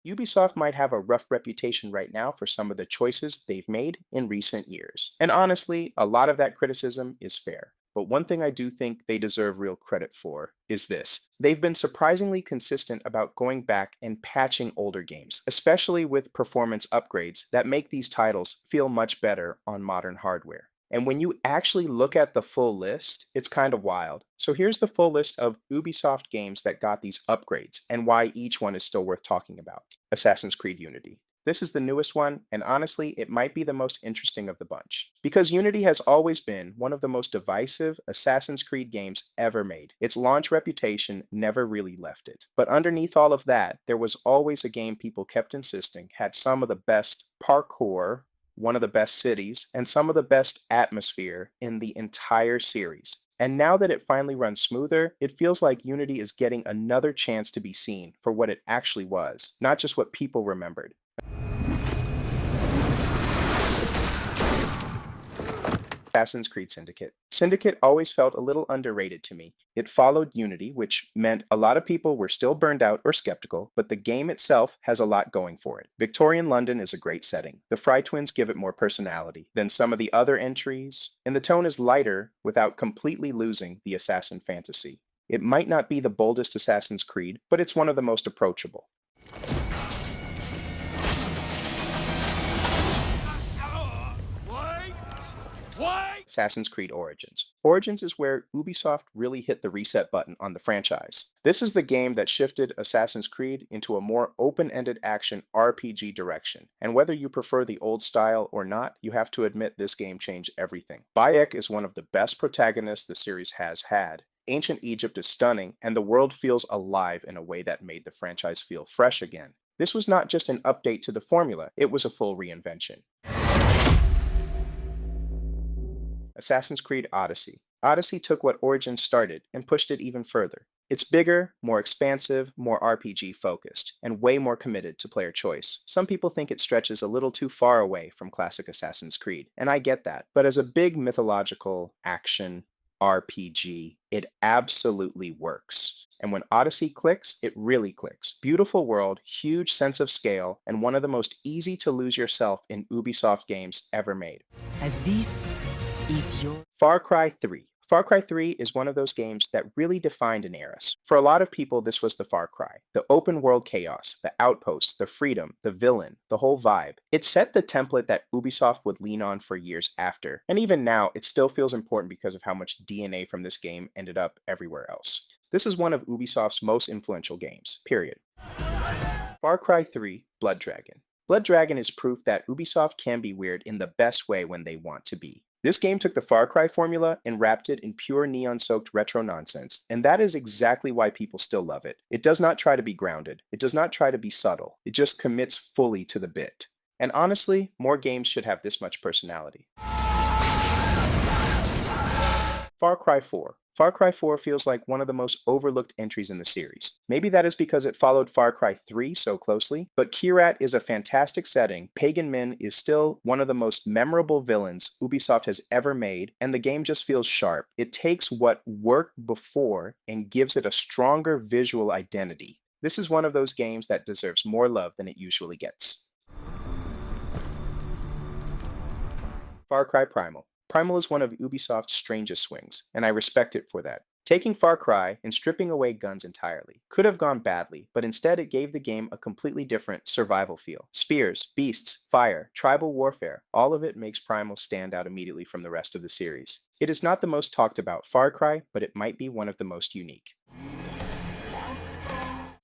Ubisoft might have a rough reputation right now for some of the choices they've made in recent years. And honestly, a lot of that criticism is fair. But one thing I do think they deserve real credit for is this. They've been surprisingly consistent about going back and patching older games, especially with performance upgrades that make these titles feel much better on modern hardware. And when you actually look at the full list, it's kind of wild. So here's the full list of Ubisoft games that got these upgrades and why each one is still worth talking about. Assassin's Creed Unity. This is the newest one, and honestly, it might be the most interesting of the bunch. Because Unity has always been one of the most divisive Assassin's Creed games ever made. Its launch reputation never really left it. But underneath all of that, there was always a game people kept insisting had some of the best parkour, one of the best cities, and some of the best atmosphere in the entire series. And now that it finally runs smoother, it feels like Unity is getting another chance to be seen for what it actually was, not just what people remembered. Assassin's Creed Syndicate. Syndicate always felt a little underrated to me. It followed Unity, which meant a lot of people were still burned out or skeptical, but the game itself has a lot going for it. Victorian London is a great setting. The Fry twins give it more personality than some of the other entries, and the tone is lighter without completely losing the assassin fantasy. It might not be the boldest Assassin's Creed, but it's one of the most approachable. Assassin's Creed Origins. Origins is where Ubisoft really hit the reset button on the franchise. This is the game that shifted Assassin's Creed into a more open-ended action RPG direction. And whether you prefer the old style or not, you have to admit this game changed everything. Bayek is one of the best protagonists the series has had. Ancient Egypt is stunning, and the world feels alive in a way that made the franchise feel fresh again. This was not just an update to the formula, it was a full reinvention. Assassin's Creed Odyssey. Odyssey took what Origins started and pushed it even further. It's bigger, more expansive, more RPG focused, and way more committed to player choice. Some people think it stretches a little too far away from classic Assassin's Creed, and I get that. But as a big mythological action RPG, it absolutely works. And when Odyssey clicks, it really clicks. Beautiful world, huge sense of scale, and one of the most easy to lose yourself in Ubisoft games ever made. As this is your Far Cry 3. Far Cry 3 is one of those games that really defined an era. For a lot of people, this was the Far Cry. The open world chaos, the outposts, the freedom, the villain, the whole vibe. It set the template that Ubisoft would lean on for years after. And even now, it still feels important because of how much DNA from this game ended up everywhere else. This is one of Ubisoft's most influential games, period. Far Cry 3, Blood Dragon. Blood Dragon is proof that Ubisoft can be weird in the best way when they want to be. This game took the Far Cry formula and wrapped it in pure neon-soaked retro nonsense, and that is exactly why people still love it. It does not try to be grounded. It does not try to be subtle. It just commits fully to the bit. And honestly, more games should have this much personality. Far Cry 4. Far Cry 4 feels like one of the most overlooked entries in the series. Maybe that is because it followed Far Cry 3 so closely, but Kyrat is a fantastic setting, Pagan Min is still one of the most memorable villains Ubisoft has ever made, and the game just feels sharp. It takes what worked before and gives it a stronger visual identity. This is one of those games that deserves more love than it usually gets. Far Cry Primal. Primal is one of Ubisoft's strangest swings, and I respect it for that. Taking Far Cry and stripping away guns entirely could have gone badly, but instead it gave the game a completely different survival feel. Spears, beasts, fire, tribal warfare, all of it makes Primal stand out immediately from the rest of the series. It is not the most talked about Far Cry, but it might be one of the most unique.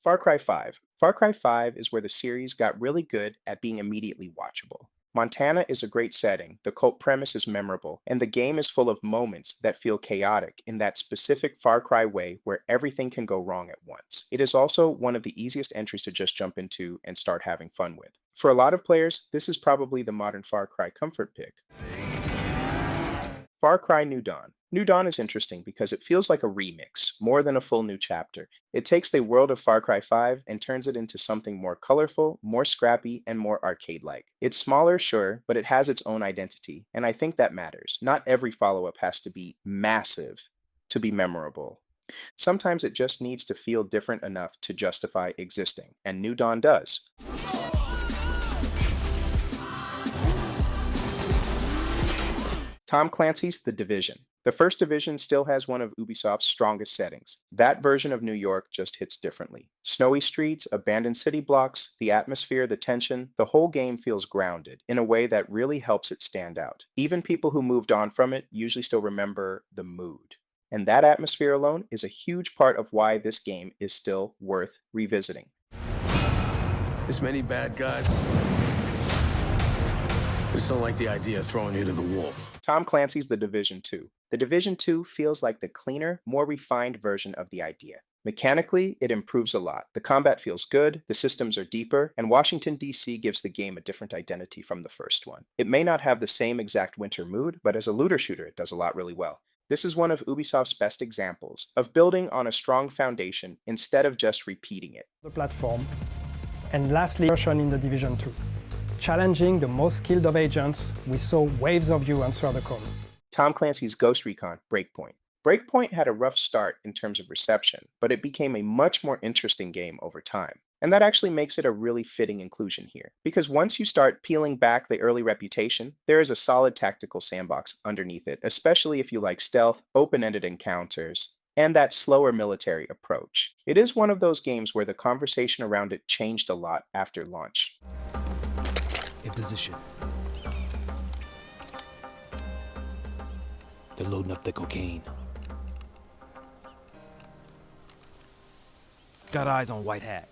Far Cry 5. Far Cry 5 is where the series got really good at being immediately watchable. Montana is a great setting, the cult premise is memorable, and the game is full of moments that feel chaotic in that specific Far Cry way where everything can go wrong at once. It is also one of the easiest entries to just jump into and start having fun with. For a lot of players, this is probably the modern Far Cry comfort pick. Far Cry New Dawn. New Dawn is interesting because it feels like a remix, more than a full new chapter. It takes the world of Far Cry 5 and turns it into something more colorful, more scrappy, and more arcade-like. It's smaller, sure, but it has its own identity, and I think that matters. Not every follow-up has to be massive to be memorable. Sometimes it just needs to feel different enough to justify existing, and New Dawn does. Tom Clancy's The Division. The first Division still has one of Ubisoft's strongest settings. That version of New York just hits differently. Snowy streets, abandoned city blocks, the atmosphere, the tension, the whole game feels grounded in a way that really helps it stand out. Even people who moved on from it usually still remember the mood. And that atmosphere alone is a huge part of why this game is still worth revisiting. This many bad guys. Just don't like the idea of throwing you to the wolves. Tom Clancy's The Division 2. The Division 2 feels like the cleaner, more refined version of the idea. Mechanically, it improves a lot. The combat feels good, the systems are deeper, and Washington, D.C. gives the game a different identity from the first one. It may not have the same exact winter mood, but as a looter shooter, it does a lot really well. This is one of Ubisoft's best examples of building on a strong foundation instead of just repeating it. The platform. And lastly, version in The Division 2. Challenging the most skilled of agents, we saw waves of you answer the call. Tom Clancy's Ghost Recon Breakpoint. Breakpoint had a rough start in terms of reception, but it became a much more interesting game over time. And that actually makes it a really fitting inclusion here, because once you start peeling back the early reputation, there is a solid tactical sandbox underneath it, especially if you like stealth, open-ended encounters, and that slower military approach. It is one of those games where the conversation around it changed a lot after launch. In position. They're loading up the cocaine. Got eyes on White Hat.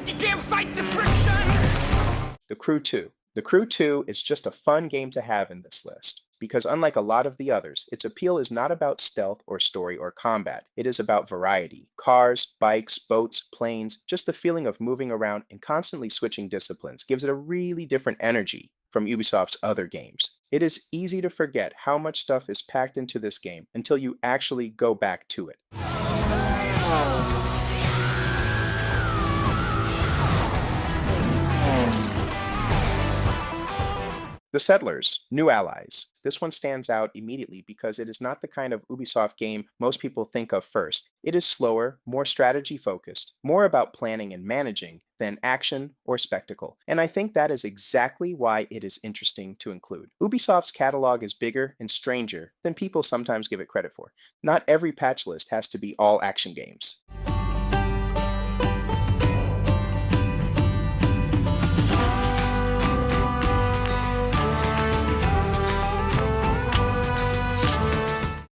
You can't fight the friction! The Crew 2. The Crew 2 is just a fun game to have in this list, because unlike a lot of the others, its appeal is not about stealth or story or combat. It is about variety. Cars, bikes, boats, planes, just the feeling of moving around and constantly switching disciplines gives it a really different energy from Ubisoft's other games. It is easy to forget how much stuff is packed into this game until you actually go back to it. The Settlers, New Allies. This one stands out immediately because it is not the kind of Ubisoft game most people think of first. It is slower, more strategy focused, more about planning and managing than action or spectacle. And I think that is exactly why it is interesting to include. Ubisoft's catalog is bigger and stranger than people sometimes give it credit for. Not every patch list has to be all action games.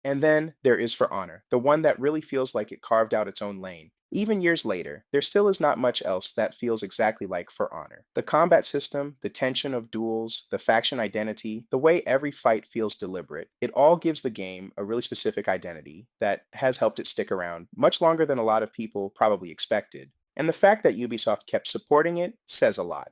And then there is For Honor, the one that really feels like it carved out its own lane. Even years later, there still is not much else that feels exactly like For Honor. The combat system, the tension of duels, the faction identity, the way every fight feels deliberate, it all gives the game a really specific identity that has helped it stick around much longer than a lot of people probably expected. And the fact that Ubisoft kept supporting it says a lot.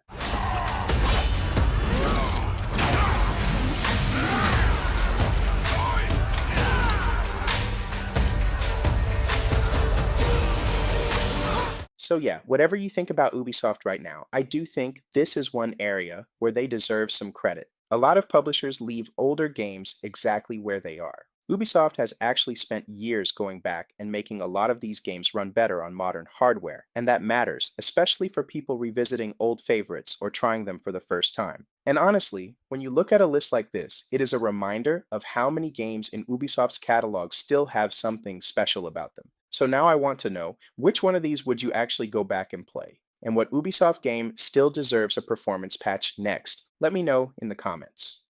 So yeah, whatever you think about Ubisoft right now, I do think this is one area where they deserve some credit. A lot of publishers leave older games exactly where they are. Ubisoft has actually spent years going back and making a lot of these games run better on modern hardware, and that matters, especially for people revisiting old favorites or trying them for the first time. And honestly, when you look at a list like this, it is a reminder of how many games in Ubisoft's catalog still have something special about them. So now I want to know, which one of these would you actually go back and play? And what Ubisoft game still deserves a performance patch next? Let me know in the comments.